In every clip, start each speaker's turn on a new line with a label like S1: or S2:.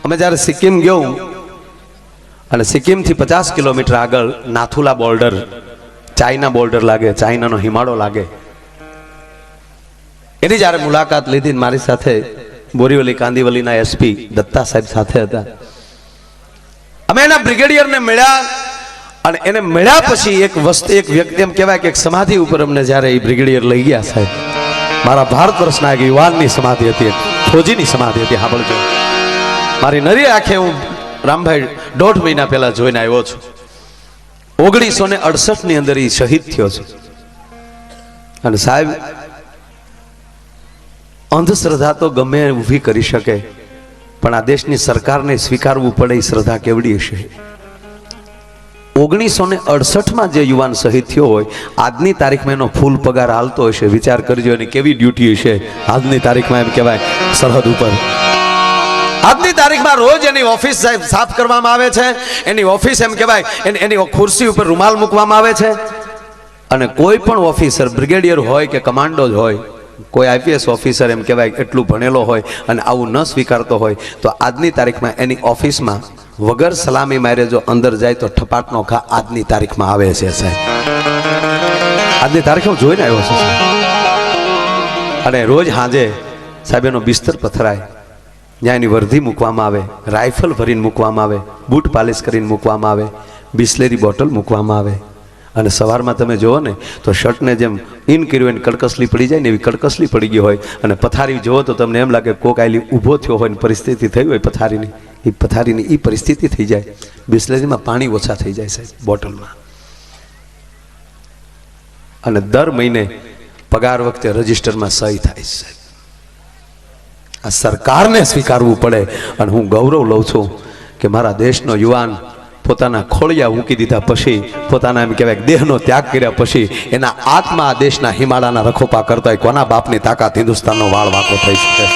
S1: અમે જ્યારે સિક્કિમ ગયો અને સિક્કિમથી 50 કિલોમીટર આગળ નાથુલા બોર્ડર, ચાઇના બોર્ડર લાગે, ચાઇનાનો હિમાળો લાગે, એની જ્યારે મુલાકાત લીધી મારી સાથે બોરીવલી કાંદીવલીના એસપી દત્તા સાહેબ સાથે હતા. અમે એના બ્રિગેડિયરને મળ્યા અને એને મળ્યા પછી એક વ્યક્તિ એમ કહેવાય કે એક સમાધિ ઉપર અમને જ્યારે એ બ્રિગેડિયર લઈ ગયા સાહેબ, મારા ભારત વર્ષના એક યુવાનની સમાધિ હતી, ફોજીની સમાધિ હતી. સાંભળજો, મારી નરી આંખે હું રામભાઈ 1.5 મહિના પહેલા જોઈને આવ્યો છું. 1968 ની અંદર એ શહીદ થયો છે. અને સાહેબ, અંધશ્રદ્ધા તો ગમે ઊભી કરી શકે, પણ આ દેશની સરકારને સ્વીકારવું પડે એ શ્રદ્ધા કેવડી હશે. 1968 જે યુવાન શહીદ થયો હોય, આજની તારીખમાં એનો ફૂલ પગાર હાલતો હશે. વિચાર કરજો એની કેવી ડ્યુટી હશે આજની તારીખમાં. એમ કહેવાય સરહદ ઉપર આજની તારીખમાં રોજ એની ઓફિસ સાફ કરવામાં આવે છે, એની ઓફિસ એમ કહેવાય એની ખુરશી ઉપર રૂમાલ મૂકવામાં આવે છે. અને કોઈ પણ ઓફિસર, બ્રિગેડિયર હોય કે કમાન્ડો જ હોય, કોઈ આઈપીએસ ઓફિસર એમ કહેવાય એટલું ભણેલો હોય અને આવું ન સ્વીકારતો હોય, તો આજની તારીખમાં એની ઓફિસમાં વગર સલામી મારે જો અંદર જાય તો ઠપાટનો ઘા આજની તારીખમાં આવે છે સાહેબ. આજની તારીખ હું જોઈને આવ્યો છું. અને રોજ સાંજે સાહેબ એનો બિસ્તર પથરાય, જ્યાં એની વર્ધી મૂકવામાં આવે, રાઇફલ ભરીને મૂકવામાં આવે, બૂટ પાલિશ કરીને મૂકવામાં આવે, બિસ્લેરી બોટલ મૂકવામાં આવે. અને સવારમાં તમે જુઓ ને તો શર્ટને જેમ ઇન કર્યું એને કડકસલી પડી જાય ને એવી કડકસલી પડી ગઈ હોય. અને પથારી જુઓ તો તમને એમ લાગે કોક આયલી ઊભો થયો હોય ને પરિસ્થિતિ થઈ હોય પથારીની એ પરિસ્થિતિ થઈ જાય. બિસ્લેરીમાં પાણી ઓછા થઈ જાય સાહેબ, બોટલમાં. અને દર મહિને પગાર વખતે રજિસ્ટરમાં સહી થાય સાહેબ. આ સરકારને સ્વીકારવું પડે. અને હું ગૌરવ લઉં છું કે મારા દેશનો યુવાન પોતાના ખોળિયા મૂકી દીધા પછી, પોતાના એમ કહેવાય દેહનો ત્યાગ કર્યા પછી, એના આત્મા દેશના હિમાલયના રખોપા કરતા હોય. કોના બાપની તાકાત હિન્દુસ્તાનનો વાળ વાંકો થઈ શકે.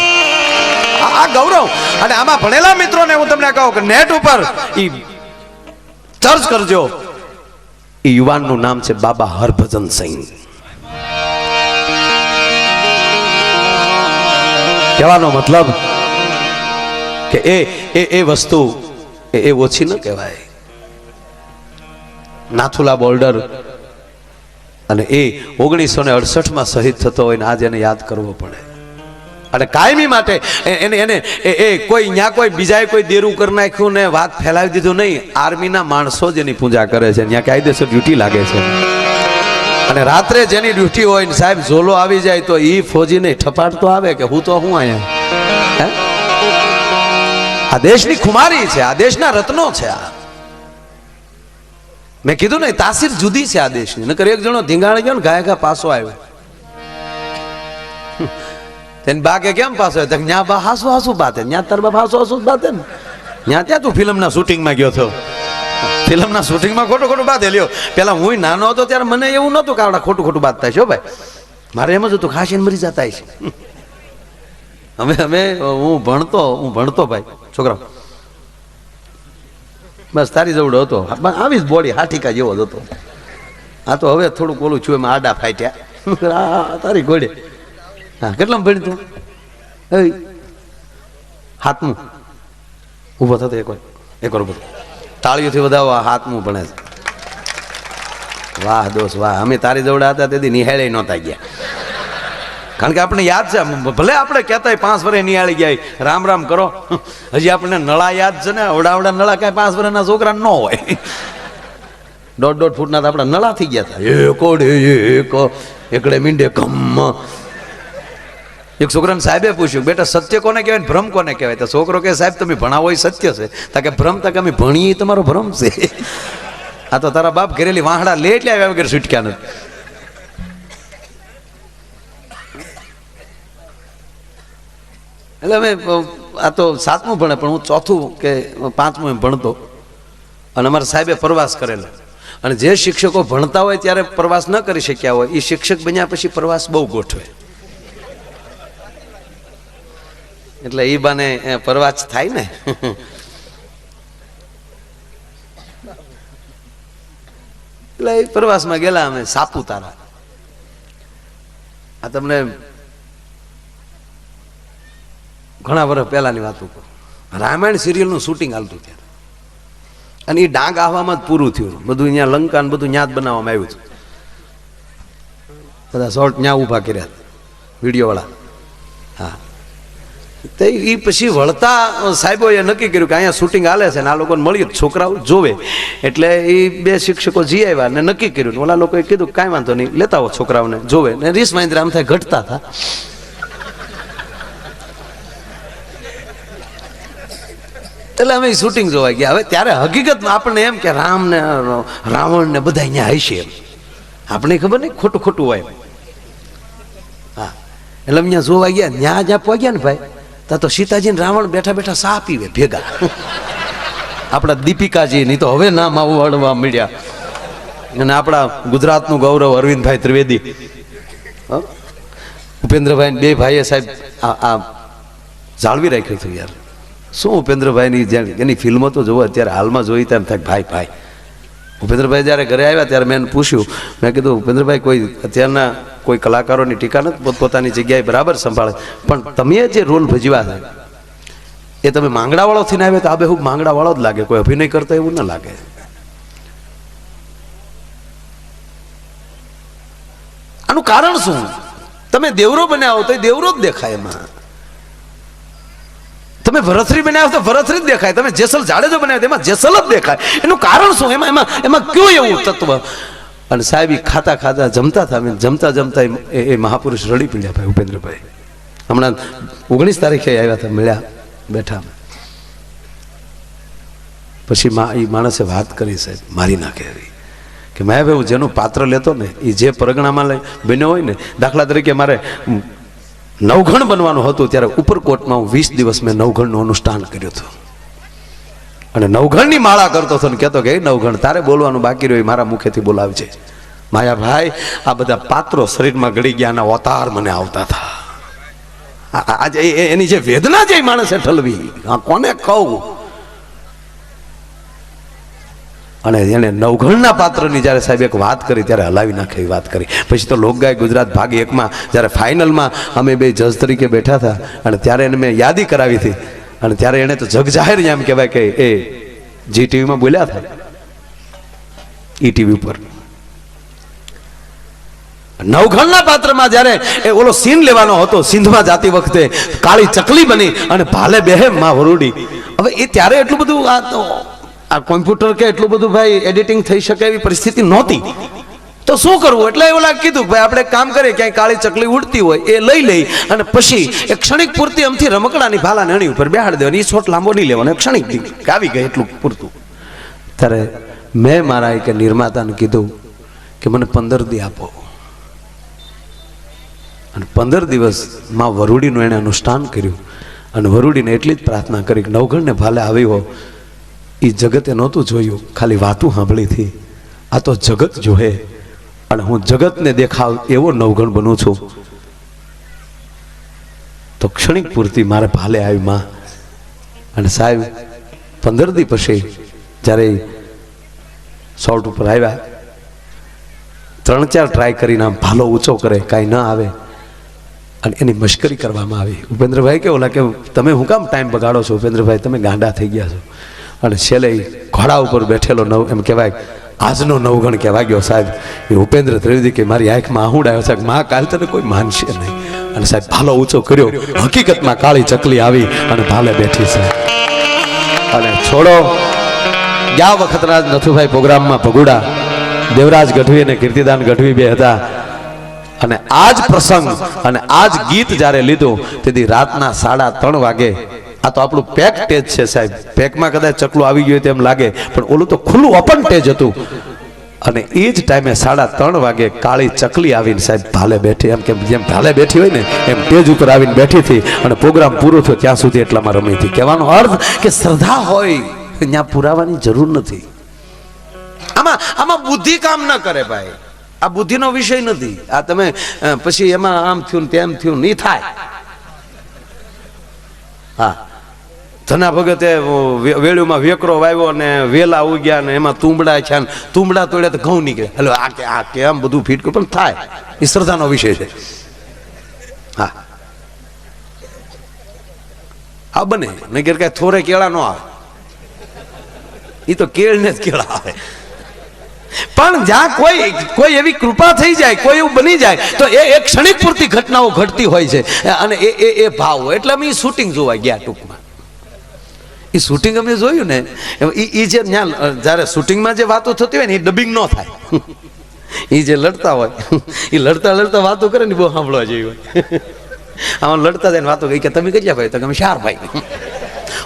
S1: આ ગૌરવ. અને આમાં ભણેલા મિત્રોને હું તમને કહું કે નેટ ઉપર ઈ સર્ચ કરજો. એ યુવાનનું નામ છે બાબા હરભજન સિંહ. કહેવાનો મતલબ કે એ વસ્તુ એ ઓછી ન કહેવાય. નાથુલા બોર્ડર, અને એ 1968 શહીદ થતો હોય ને આજે એને યાદ કરવો પડે. અને કાયમી માટે એને કોઈ ન્યા કોઈ બીજાએ કોઈ દેરું કરી નાખ્યું ને વાત ફેલાવી દીધું નહીં. આર્મીના માણસો જ એની પૂજા કરે છે, ત્યાં કાયદેસર ડ્યુટી લાગે છે. અને રાત્રે જેની ડ્યુટી હોય ને સાહેબ ઝોલો આવી જાય તો એ ફોજીને ઠપાટ તો આવે કે હું તો હું અહીંયા. આ દેશની ખુમારી છે, આ દેશના રત્નો છે. આ મેં કીધું ને તાસીર જુદી છે આ દેશની. નકર એક જણો ધીંગાણી ગયો ને ગાયકા પાછો આવ્યો. તેને બા કે કેમ પાછો આવ્યો? ન્યા બા હાસુ હાસુ બાતે, ન્યા તાર બાપ હાસુ હાસુ બાતે ને. ન્યા ત્યાં તું ફિલ્મના શૂટિંગમાં ગયો હતો, ફિલ્મના શૂટિંગમાં ખોટું ખોટું બાત લ્યો. પેલા હું નાનો હતો ત્યારે મને એવું નહોતું કે આવડા ખોટું ખોટું બાત થાય છે ભાઈ. મારે એમ જ હતું ખાસીને મરી જતા છે. હું ભણતો ભાઈ છોકરા, બસ તારી જેવડો હતો, આવી જ બોડી હાઠીકા જેવો જ હતો. આ તો હવે થોડુંક ઓલું છું, એમાં આડા ફાટ્યા તારી ઘોડે. હા, કેટલામ ભણી તું? હાથમું ઊભો થતો એકવાર બધું તાળીઓથી વધાવો. હાથમું ભણે છે. વાહ દોસ્ત વાહ. અમે તારી જોડે હતા તેથી નિહાળે નહોતા ગયા, કારણ કે આપણે યાદ છે. ભલે આપણે કહેતા 5 વર્ષ નિહાળી ગયા, રામ રામ કરો. હજી આપણને નળા યાદ છે ને. અવડા નળા કાંઈ 5 વર્ષના છોકરા ન હોય. 1.5 ફૂટના તો આપણા નળા થઈ ગયા હતા. એકડે મીંડે કમ. એક છોકરાને સાહેબે પૂછ્યું, બેટા સત્ય કોને કહેવાય, ભ્રમ કોને કહેવાય? તો છોકરો કે સાહેબ તમે ભણાવો એ સત્ય છે. તાકે ભ્રમ તક અમે ભણીએ તમારો ભ્રમ છે. આ તો તારા બાપ ઘરેલી વાહડા લે એટલે આવ્યા વગર છૂટક્યા નથી. એટલે અમે આ તો 7મું ભણે, પણ હું 4થું કે 5મું એમ ભણતો. અને અમારા સાહેબે પ્રવાસ કરેલો. અને જે શિક્ષકો ભણતા હોય ત્યારે પ્રવાસ ન કરી શક્યા હોય, એ શિક્ષક બન્યા પછી પ્રવાસ બહુ ગોઠવે. એટલે એ બાને પ્રવાસ થાય ને. એટલે એ પ્રવાસમાં ગયેલા અમે સાપુતારા. આ તમને ઘણા વર્ષ પહેલાની વાતો કહું. રામાયણ સિરિયલનું શૂટિંગ હાલતું ત્યારે, અને એ ડાંગ આવવામાં જ પૂરું થયું. બધું અહીંયા લંકા ને બધું ન્યા જ બનાવવામાં આવ્યું હતું. બધા શોર્ટ ન્યા ઊભા કર્યા વિડીયોવાળા. હા, તો એ પછી વળતા સાહેબોએ નક્કી કર્યું કે અહીંયા શૂટિંગ હાલે છે ને આ લોકોને મળીએ છોકરાઓ જોવે, એટલે એ બે શિક્ષકો જી આવ્યા ને નક્કી કર્યું. ઓલા લોકોએ કીધું કાંઈ વાંધો નહીં, લેતા આવો છોકરાઓને જોવે. ને રીસ મહેન્દ્ર આમ થાય ઘટતા હતા. એટલે અમે શૂટિંગ જોવા ગયા. હવે ત્યારે હકીકતમાં આપણને એમ કે રામ ને રાવણ ને બધા અહીંયા હશે એમ, આપણે ખબર નહીં, ખોટું ખોટું હોય. હા, એટલે અમે ત્યાં જોવા ગયા. ત્યાં જ આપવા ગયા ને ભાઈ, ત્યાં તો સીતાજી ને રાવણ બેઠા બેઠા સા પીવે ભેગા. આપણા દીપિકાજી નહીં તો હવે નામ આવડવા મળ્યા. અને આપણા ગુજરાતનું ગૌરવ અરવિંદભાઈ ત્રિવેદી, ઉપેન્દ્રભાઈ બે ભાઈએ સાહેબ આ જાળવી રાખ્યું હતું યાર. શું ઉપેન્દ્રભાઈની એની ફિલ્મો તો જોવો અત્યારે હાલમાં જોઈ ત્યારે થાય ભાઈ ભાઈ. ઉપેન્દ્રભાઈ જ્યારે ઘરે આવ્યા ત્યારે મેં પૂછ્યું, મેં કીધું ઉપેન્દ્રભાઈ કોઈ અત્યારના કોઈ કલાકારોની ટીકા નથી, પોતપોતાની જગ્યાએ બરાબર સંભાળે, પણ તમે જે રોલ ભજવ્યા છે એ તમે માંગડાવાળો થઈને આવ્યા તો આ બેહુબ માંગડાવાળો જ લાગે, કોઈ અભિનય કરતા એવું ના લાગે. આનું કારણ શું? તમે દેવરો બન્યા હો તો દેવરો જ દેખાય એમાં, તમે ભરથરી બનાવ્યા તો ભરથરી જ દેખાય, તમે જેસલ જાડેજો બનાવ્યા એમાં જેસલ જ દેખાય. એનું કારણ શું? એમાં કયું એવું તત્વ? અને સાહેબ ખાતા ખાતા જમતા હતા, જમતા જમતા એ મહાપુરુષ રડી પડ્યા ભાઈ ઉપેન્દ્રભાઈ. હમણાં 19 તારીખે આવ્યા હતા, મળ્યા બેઠા. પછી એ માણસે વાત કરી સાહેબ મારી નાખે એવી કે માયાભાઈ હું જેનું પાત્ર લેતો ને એ જે પરગણામાં બન્યો હોય ને, દાખલા તરીકે મારે નવઘણ બનવાનું હતું ત્યારે ઉપરકોટમાં હું 20 દિવસ મેં નવઘણનું અનુષ્ઠાન કર્યું હતું. અને નવઘણની માળા કરતો હતો ને કહેતો કે નવઘણ તારે બોલવાનું બાકી રહ્યું મારા મુખેથી બોલાવજે. માયાભાઈ આ બધા પાત્રો શરીરમાં ગળી ગયા, અવતાર મને આવતા હતા. આજે એની જે વેદના જે માણસે ઠલવી, કોને કહું? અને એને નવઘણના પાત્રની જ્યારે સાહેબ એક વાત કરી ત્યારે હલાવી નાખે એવી વાત કરી. પછી તો લોકગાય ગુજરાત ભાગ 1માં જ્યારે ફાઇનલમાં અમે બે જજ તરીકે બેઠા હતા અને ત્યારે એને મેં યાદી કરાવી હતી, અને ત્યારે એને તો જગ જાહેર એમ કહેવાય કે એ જી ટીવીમાં બોલ્યા હતા, ઈ ટીવી ઉપર નવઘણના પાત્રમાં જ્યારે એ ઓલો સીન લેવાનો હતો, સિંધમાં જાતી વખતે કાળી ચકલી બની અને ભાલે બેહે માં વરુડી. હવે એ ત્યારે એટલું બધું આ કોમ્પ્યુટર કે એટલું બધું ભાઈ એડિટિંગ થઈ શકે એવી પરિસ્થિતિ નહોતી. તો શું કરવું? એટલે ઓલા કીધું ભાઈ આપણે કામ કરીએ, ક્યાંય કાળી ચકલી ઉડતી હોય એ લઈ લઈ અને પછી એક ક્ષણિક પૂરતી અમથી રમકડાની ભાલા નણી ઉપર બેહાડી દેવાની, એ શોટ લાંબો નહીં લેવાનો, ક્ષણિક આવી ગઈ એટલું પૂરતું. ત્યારે મેં મારા એક નિર્માતાને કીધું કે મને 15 દી આપો. અને 15 દિવસમાં વરુડીનું એણે અનુષ્ઠાન કર્યું. અને વરુડીને એટલી જ પ્રાર્થના કરી કે નવઘણને ભાલે આવી હો, એ જગતે નહોતું જોયું, ખાલી વાતું સાંભળી હતી, આ તો જગત જોહે અને હું જગતને દેખાવ એવો નવઘણ બનું છું. તો ક્ષણિક પૂરતી મારે ભાલે આવી માં. અને સાહેબ 15 દી પછી જ્યારે શોર્ટ ઉપર આવ્યા, 3-4 ટ્રાય કરીને આમ ભાલો ઊંચો કરે, કાંઈ ન આવે અને એની મશ્કરી કરવામાં આવી. ઉપેન્દ્રભાઈ કે ઓલા કે તમે હું કામ ટાઈમ બગાડો છો? ઉપેન્દ્રભાઈ તમે ગાંડા થઈ ગયા છો. અને છેલ્લે ઘોડા ઉપર બેઠેલો એમ કહેવાય આજનો નવઘણ કહેવા ગયો સાહેબ એ ઉપેન્દ્ર ત્રિવેદી કે મારી આંખમાં આહુડ આવ્યો સાહેબ, માં કાલ તને કોઈ માનશે નહીં. અને સાહેબ ભાલો ઊંચો કર્યો, હકીકતમાં કાળી ચકલી આવી અને ભાલે બેઠી છે. અને છોડો ગયા વખતના નથુભાઈ પ્રોગ્રામમાં ભગુડા દેવરાજ ગઢવી અને કીર્તિદાન ગઢવી બે હતા. અને આજ પ્રસંગ અને આજ ગીત જ્યારે લીધું તેથી રાતના 3:30 વાગે. આ તો આપણું પેક સ્ટેજ છે સાહેબ, પેકમાં કદાચ ચકલું આવી ગયું તેમ લાગે પણ ઓલું તો ખુલ્લું ઓપન સ્ટેજ હતું. અને એ જ ટાઈમે 3:30 વાગે કાળી ચકલી આવીને સાહેબ ભાલે બેઠી, એમ કે જેમ ભાલે બેઠી હોય ને એમ સ્ટેજ ઉપર આવીને બેઠી હતી. અને પ્રોગ્રામ પૂરો થયો ત્યાં સુધી એટલામાં રમી હતી. કહેવાનો અર્થ કે શ્રદ્ધા હોય ત્યાં પુરાવાની જરૂર નથી. આમાં બુદ્ધિ કામ ન કરે ભાઈ, આ બુદ્ધિનો વિષય નથી. આ તમે પછી એમાં આમ થયું તેમ થયું નહીં થાય. હા, ધના ભગતે વેળુમાં વેકરો વાવ્યો ને વેલા ઉગ્યા ને એમાં તુંબડા છે, તુંબડા તોડ્યા તો ઘઉં નીકળે. હલો આ કેમ બધું ફીટકું પણ થાય, એ શ્રદ્ધાનો વિષય છે. હા, આ બને નગર કઈ થોરે કેળા ન આવે, એ તો કેળને જ કેળા આવે. પણ જ્યાં કોઈ એવી કૃપા થઈ જાય, કોઈ એવું બની જાય તો એ એક ક્ષણિક પૂરતી ઘટનાઓ ઘટતી હોય છે. અને એ ભાવ હોય એટલે અમે શૂટિંગ જોવા ગયા. ટૂંકમાં એ શૂટિંગ અમે જોયું ને, એ જે ત્યાં જ્યારે શૂટિંગમાં જે વાતો થતી હોય ને એ ડબિંગ ન થાય. એ જે લડતા હોય એ લડતા લડતા વાતો કરે ને બહુ સાંભળવા જેવી હોય. આમાં લડતા જાય ને વાતો કહી કે તમે કેટલા ભાઈ? તો તમે 4 ભાઈ.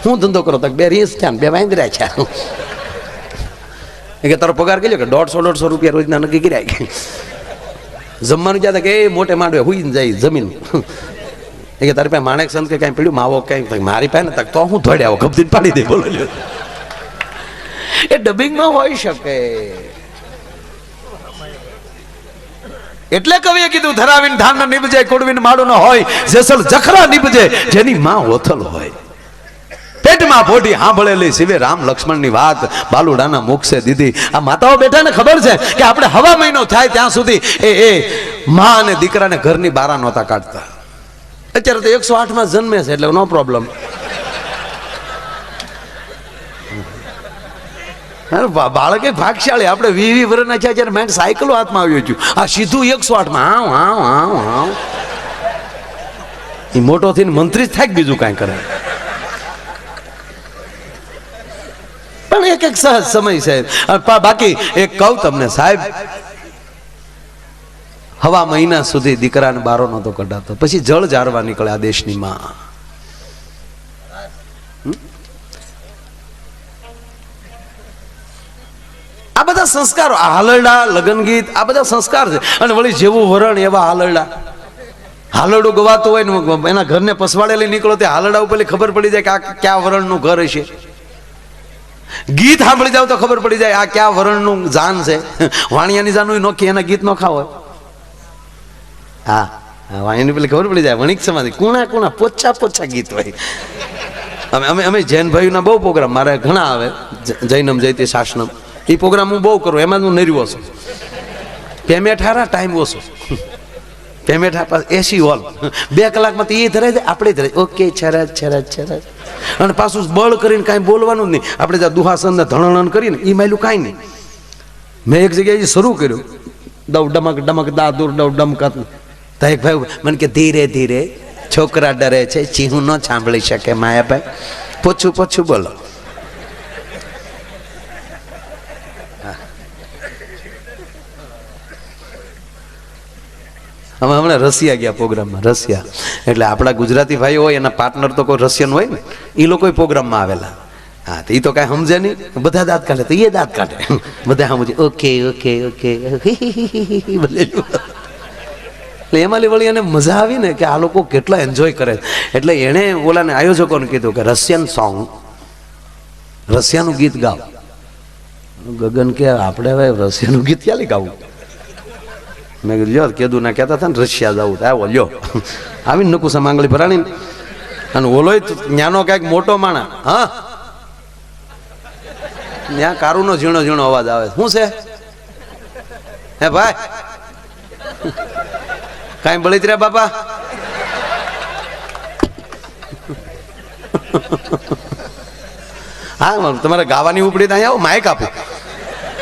S1: હું ધંધો કરો? તો 2 રીંસ છે ને 2 વાંદરા છે. કે તારો પગાર કેટલો? કે 150-150 રૂપિયા રોજના નક્કી કર્યા. જમવાનું જ્યાં કે એ મોટે માંડવે હુઈ જાય જમીન. કે તારી પાસે માણેક સંત કે કાંઈ પડ્યું માવો કઈ? મારી પાસે ને તો હું ધોડે આવો ગપદીને પાડી દે. બોલો એ ડબિંગમાં હોઈ શકે. એટલે કવિએ કીધું ધરાવીને ધાન નીપજે, કુડવીને માળું ન હોય, જેસલ જખરા નીપજે જેની માં ઓથલ હોય. પેટમાં પોટી સાંભળેલી શિવે રામ લક્ષ્મણની વાત બાલુડાના મુખસે દીધી. આ માતાઓ બેઠા ને ખબર છે કે આપણે હવા મહિનો થાય ત્યાં સુધી એ માં અને દીકરાને ઘરની બહાર નહોતા કાઢતા. અત્યારે તો 108 માં જન્મે છે એટલે નો પ્રોબ્લેમ. બાળકે ભાગશાળી. આપણે 20 વર્ષના છે જયારે મેં સાયકલો હાથમાં આવ્યો છું. આ સીધું 108 માં આવ એ મોટો થઈને મંત્રી જ થાય, બીજું કાંઈ કરે. પણ એક સહજ સમય છે. બાકી એક કહું તમને સાહેબ, હવા મહિના સુધી દીકરાને બારો નહોતો કઢાતો, પછી જળ જારવા નીકળે આ દેશની માં. આ બધા સંસ્કારો, આ હાલરડા, લગ્ન ગીત, આ બધા સંસ્કાર છે. અને વળી જેવું વરણ એવા હાલરડા. હાલરડું ગવાતું હોય ને એના ઘરને પસવાડેલી નીકળો તે હાલરડા ઉપર ખબર પડી જાય કે આ ક્યાં વરણનું ઘર હશે. ગીત સાંભળી જાવ તો ખબર પડી જાય આ ક્યાં વરણનું જાન છે. વાણિયાની જાનું નોખી એના ગીત નોખા હોય. હા, વાણિયાની પેલી ખબર પડી જાય. વણિક સમાધિ કુણા કુણા પોચા ગીત હોય. અમે જૈન ભાઈઓના બહુ પ્રોગ્રામ, મારે ઘણા આવે, જૈનમ જયતી શાસનમ, એ પ્રોગ્રામ હું બહુ કરું. એમાં હું નર્યો છું. પેમેન્ટ હારા, ટાઈમ ઓછો. પેમેન્ટ આપા 80 હોલ 2 કલાકમાં તો એ ધરાય જાય, આપણે ધરાય. ઓકે છરજ. અને પાછું બળ કરીને કાંઈ બોલવાનું જ નહીં. આપણે જ્યાં દુહાસન ધણણ કરીને એ માયલું કાંઈ નહીં. મેં એક જગ્યાએ શરૂ કર્યું, દવ ડમક દાદુર ડવ ડમકત. તો એક ભાઈ મને કે ધીરે ધીરે છોકરા ડરે છે, ચીહું ન સાંભળી શકે. માયાભાઈ પોછું બોલો. અમે હમણાં રશિયા ગયા પ્રોગ્રામમાં. રશિયા એટલે આપણા ગુજરાતી ભાઈઓ હોય એના પાર્ટનર તો કોઈ રશિયન હોય ને, એ લોકો પ્રોગ્રામમાં આવેલા. હા, તો એ તો કાંઈ સમજે નહીં. બધા દાંત કાઢે તો એ દાંત કાઢે. બધા સમજે ઓકે. એટલે એમાં વળી એને મજા આવી ને કે આ લોકો કેટલા એન્જોય કરે. એટલે એણે ઓલાને આયોજકોને કીધું કે રશિયન સોંગ, રશિયાનું ગીત ગાવ. ગગન કે આપણે હવે રશિયાનું ગીત ક્યાં ગાવું? મેં કીધું લ્યો, કીધું ના કહેતા હતા ને રશિયા જવું. આવો લ્યો, આવીને નકુસા માંગલી ભરાણી. અને ઓલોય ન્યાનો કાંઈક મોટો માણા. હા, ત્યાં કારુનો ઝીણો અવાજ આવે. શું છે હે ભાઈ? કાંઈ બળી રહ્યા બાપા? હા, તમારે ગાવાની ઉપડી ત્યાં આવો, માઇક આપો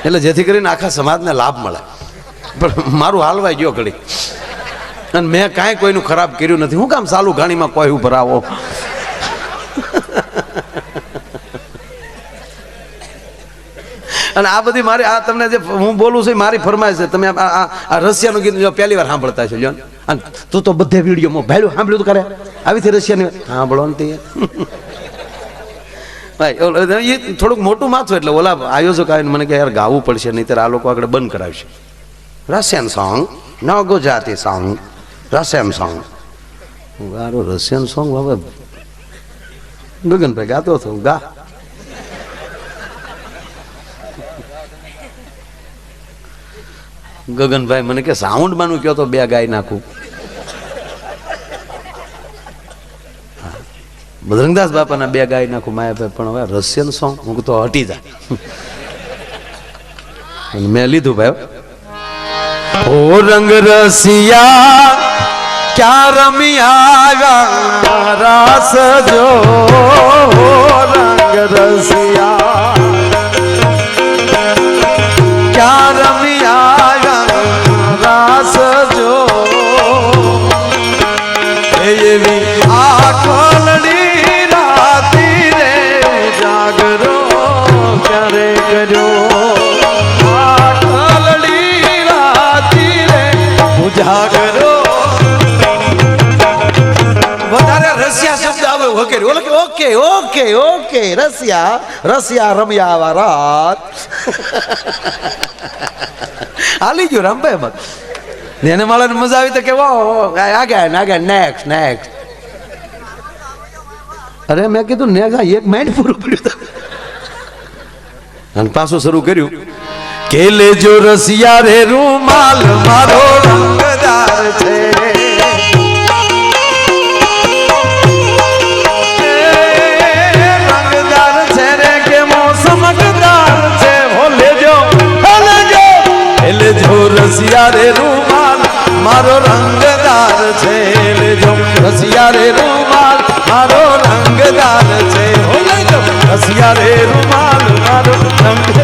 S1: એટલે જેથી કરીને આખા સમાજને લાભ મળે. પણ મારું હાલવાઈ ગયો ઘડી. અને મેં કાંઈ કોઈનું ખરાબ કર્યું નથી. હું કામ ચાલુ ગાણીમાં કોઈ ઉપર આવો? અને આ બધી મારી, આ તમને જે હું બોલું છું મારી ફરમાઈશ છે. તમે આ રશિયાનું ગીત પહેલી વાર સાંભળતા છો. અને તું તો બધે વિડીયોમાં ભાઈ સાંભળ્યું તો કરે આવીથી રશિયાની સાંભળો ને તે ભાઈ એ થોડુંક મોટું માથું. એટલે ઓલા આયોજક આવીને મને કે યાર ગાવું પડશે, નહીં ત્યારે આ લોકો આગળ બંધ કરાવશે. રશિયન સોંગ, ન ગુજરાતી સોંગ, રશિયન સોંગ. ગારો રશિયન સોંગ હવે ગગનભાઈ ગાતો હતો. ગા ગગનભાઈ મને કે સાઉન્ડ માનું કયો તો 2 ગાઈ નાખું. બજરંગદાસ બાપાના 2 ગાઈ નાખું માયાભાઈ. પણ હવે રશિયન સોંગ હું તો હટી જાય. મેં લીધું ભાઈ. ઓ રંગ રસિયા ક્યાં રમી આવ્યા રાસ જો રંગ રસિયા ક્યાં રમી આવ્યા રાસ જો એવી આખલડી રાતી રે જાગરો ક્યારે કર્યો આખલડી રાતી રે જાગરો વધારે રસિયા શબ્દ આવે વગેરે ઓકે ઓકે ઓકે રસિયા રસિયા રમ્યા આવા રાત હાલી ગયો રામભાઈ મત એને મળે મજા આવી તો કે આગળ નેક્સ્ટ અરે મેં કીધું ને એક માઇન્ડ પૂરું કર્યું અને પાછું શરૂ કર્યું કે લેજો રસિયા રે રૂમાલ મારો રંગદાર છે રંગદાર છે રે કે મોસમકદાર છે હો લેજો રસિયા રે રૂમાલ મારો રંગદાર છે લેજો રસિયા રે રૂમાલ મારો રંગદાર છે હો લેજો રસિયા રે રૂમાલ મારો રંગ